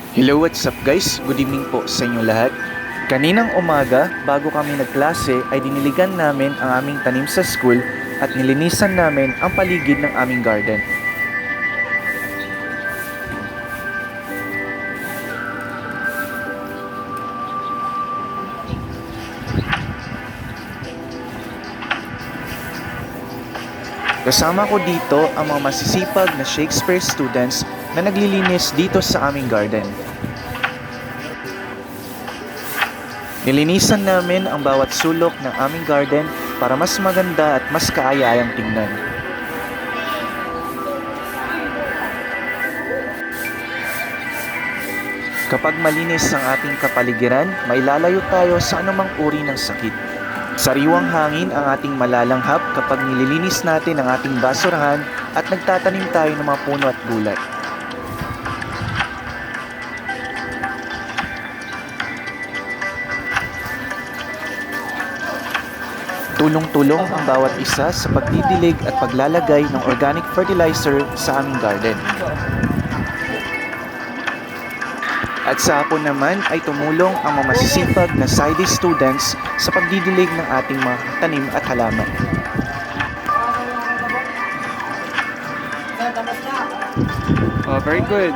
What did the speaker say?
Hello, what's up guys? Good evening po sa inyo lahat. Kaninang umaga, bago kami nagklase ay diniligan namin ang aming tanim sa school at nilinisan namin ang paligid ng aming garden. Kasama ko dito ang mga masisipag na Shakespeare students na naglilinis dito sa aming garden. Nilinisan namin ang bawat sulok ng aming garden para mas maganda at mas kaaya-ayang tingnan. Kapag malinis ang ating kapaligiran, mailalayo tayo sa anumang uri ng sakit. Sariwang hangin ang ating malalanghap kapag nililinis natin ang ating basurahan at nagtatanim tayo ng mga puno at gulay. Tulong-tulong ang bawat isa sa pagdidilig at paglalagay ng organic fertilizer sa aming garden. At sa hapon naman ay tumulong ang mga masisipag na SciDi students sa pagdidilig ng ating mga tanim at halaman. Oh, very good.